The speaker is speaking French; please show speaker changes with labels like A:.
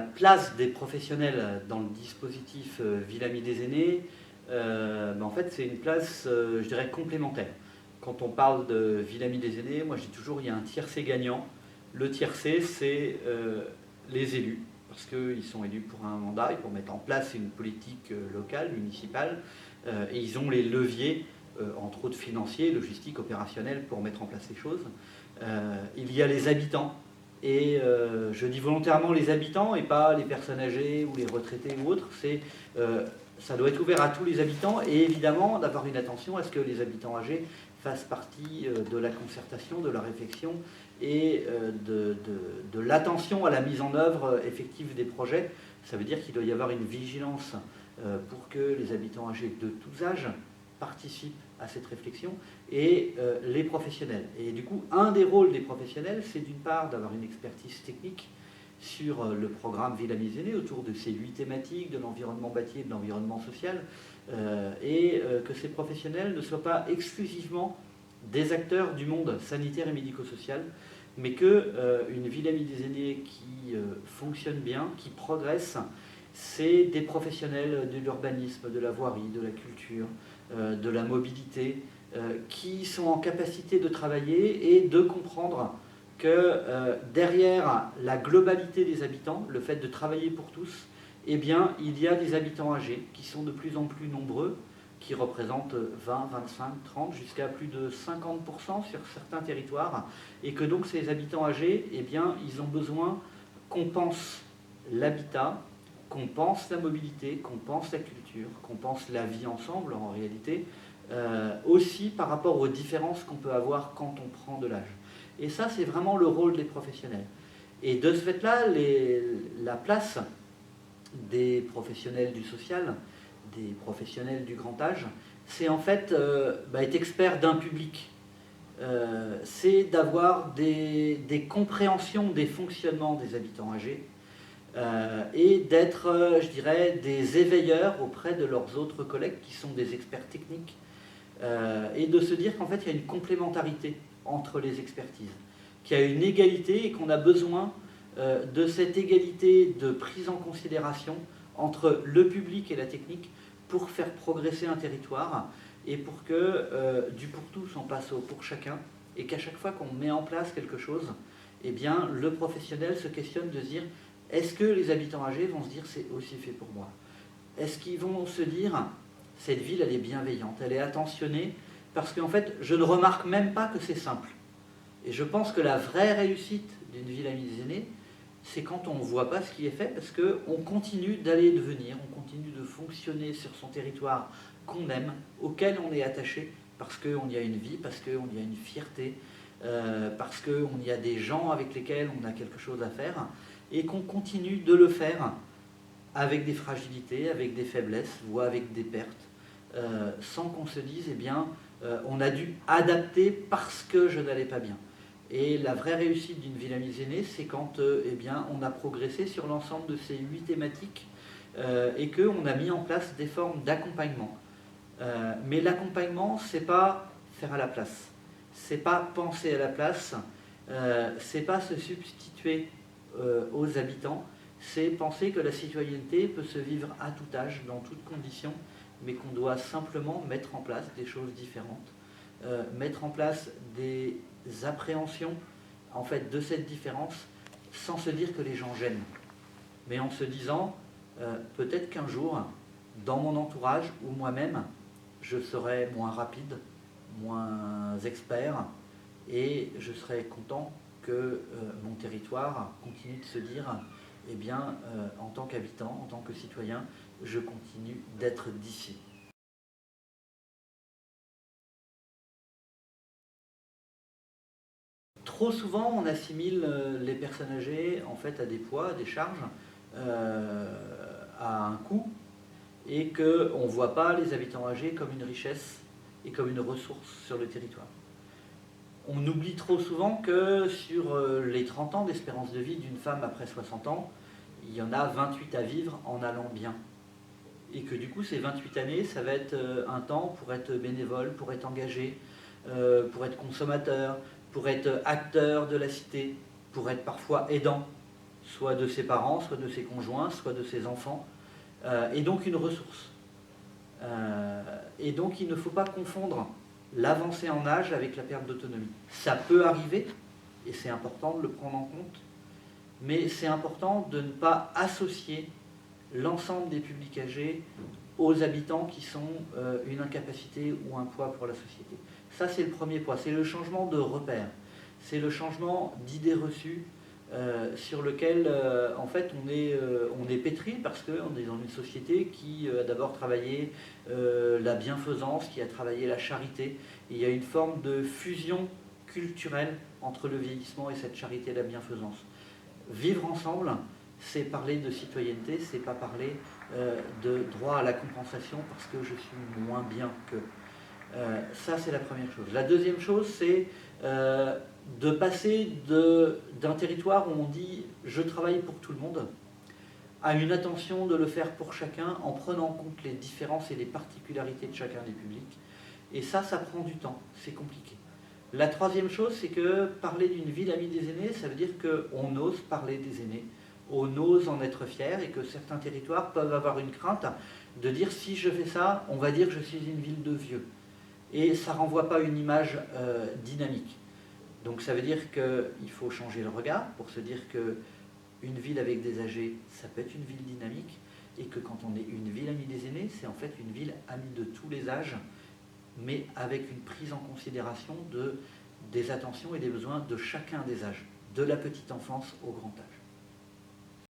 A: place des professionnels dans le dispositif Ville Amie des aînés, en fait, c'est une place, je dirais, complémentaire. Quand on parle de Ville Amie des aînés, moi je dis toujours il y a un tiercé gagnant. Le tiercé, c'est les élus, parce qu'ils sont élus pour un mandat et pour mettre en place une politique locale, municipale, et ils ont les leviers, entre autres financiers, logistiques, opérationnels, pour mettre en place les choses. Il y a les habitants. Et je dis volontairement les habitants et pas les personnes âgées ou les retraités ou autres. Ça doit être ouvert à tous les habitants et évidemment d'avoir une attention à ce que les habitants âgés fassent partie de la concertation, de la réflexion et de l'attention à la mise en œuvre effective des projets. Ça veut dire qu'il doit y avoir une vigilance pour que les habitants âgés de tous âges participent à cette réflexion et les professionnels. Et du coup, un des rôles des professionnels, c'est d'une part d'avoir une expertise technique sur le programme Ville Amie des aînés autour de ces 8 thématiques, de l'environnement bâti et de l'environnement social, et que ces professionnels ne soient pas exclusivement des acteurs du monde sanitaire et médico-social, mais qu'une Ville Amie des aînés qui fonctionne bien, qui progresse, c'est des professionnels de l'urbanisme, de la voirie, de la culture, de la mobilité, qui sont en capacité de travailler et de comprendre que derrière la globalité des habitants, le fait de travailler pour tous, eh bien, il y a des habitants âgés qui sont de plus en plus nombreux, qui représentent 20, 25, 30, jusqu'à plus de 50% sur certains territoires, et que donc ces habitants âgés, eh bien, ils ont besoin qu'on pense l'habitat, qu'on pense la mobilité, qu'on pense la culture, qu'on pense la vie ensemble en réalité, aussi par rapport aux différences qu'on peut avoir quand on prend de l'âge. Et ça, c'est vraiment le rôle des professionnels. Et de ce fait-là, la place des professionnels du social, des professionnels du grand âge, c'est en fait être expert d'un public. C'est d'avoir des compréhensions des fonctionnements des habitants âgés, et d'être, je dirais, des éveilleurs auprès de leurs autres collègues qui sont des experts techniques, et de se dire qu'en fait il y a une complémentarité entre les expertises, qu'il y a une égalité et qu'on a besoin de cette égalité de prise en considération entre le public et la technique pour faire progresser un territoire et pour que du pour tous on passe au pour chacun, et qu'à chaque fois qu'on met en place quelque chose, eh bien, le professionnel se questionne de se dire: est-ce que les habitants âgés vont se dire c'est aussi fait pour moi? Est-ce qu'ils vont se dire cette ville elle est bienveillante, elle est attentionnée, parce qu'en fait je ne remarque même pas que c'est simple. Et je pense que la vraie réussite d'une Ville Amie des aînés, c'est quand on ne voit pas ce qui est fait, parce qu'on continue d'aller et de venir, on continue de fonctionner sur son territoire qu'on aime, auquel on est attaché, parce qu'on y a une vie, parce qu'on y a une fierté, parce qu'on y a des gens avec lesquels on a quelque chose à faire, et qu'on continue de le faire avec des fragilités, avec des faiblesses, voire avec des pertes, sans qu'on se dise, eh bien, on a dû adapter parce que je n'allais pas bien. Et la vraie réussite d'une Ville Amie des aînés, c'est quand eh bien, on a progressé sur l'ensemble de ces 8 thématiques, et qu'on a mis en place des formes d'accompagnement. Mais l'accompagnement, c'est pas faire à la place, c'est pas penser à la place, c'est pas se substituer aux habitants, c'est penser que la citoyenneté peut se vivre à tout âge, dans toutes conditions, mais qu'on doit simplement mettre en place des choses différentes, mettre en place des appréhensions en fait, de cette différence, sans se dire que les gens gênent, mais en se disant peut-être qu'un jour, dans mon entourage ou moi-même, je serai moins rapide, moins expert, et je serai content que mon territoire continue de se dire, eh bien, en tant qu'habitant, en tant que citoyen, je continue d'être d'ici. Trop souvent, on assimile les personnes âgées en fait, à des poids, à des charges, à un coût, et qu'on ne voit pas les habitants âgés comme une richesse et comme une ressource sur le territoire. On oublie trop souvent que sur les 30 ans d'espérance de vie d'une femme après 60 ans, il y en a 28 à vivre en allant bien. Et que du coup, ces 28 années, ça va être un temps pour être bénévole, pour être engagé, pour être consommateur, pour être acteur de la cité, pour être parfois aidant. soit de ses parents, soit de ses conjoints, soit de ses enfants, et donc une ressource. Et donc il ne faut pas confondre l'avancée en âge avec la perte d'autonomie. Ça peut arriver, et c'est important de le prendre en compte, mais c'est important de ne pas associer l'ensemble des publics âgés aux habitants qui sont une incapacité ou un poids pour la société. Ça, c'est le premier point, c'est le changement de repère, c'est le changement d'idées reçues sur lequel, en fait, on est pétri parce qu'on est dans une société qui a d'abord travaillé la bienfaisance, qui a travaillé la charité. Et il y a une forme de fusion culturelle entre le vieillissement et cette charité et la bienfaisance. Vivre ensemble, c'est parler de citoyenneté, c'est pas parler de droit à la compensation parce que je suis moins bien que. Ça, c'est la première chose. La deuxième chose, c'est de passer d'un territoire où on dit « je travaille pour tout le monde » à une attention de le faire pour chacun en prenant en compte les différences et les particularités de chacun des publics. Et ça prend du temps, c'est compliqué. La troisième chose, c'est que parler d'une ville amie des aînés, ça veut dire qu'on ose parler des aînés, on ose en être fier et que certains territoires peuvent avoir une crainte de dire si je fais ça, on va dire que je suis une ville de vieux. Et ça ne renvoie pas une image dynamique. Donc ça veut dire qu'il faut changer le regard pour se dire qu'une ville avec des âgés, ça peut être une ville dynamique, et que quand on est une ville amie des aînés, c'est en fait une ville amie de tous les âges, mais avec une prise en considération des attentions et des besoins de chacun des âges, de la petite enfance au grand âge.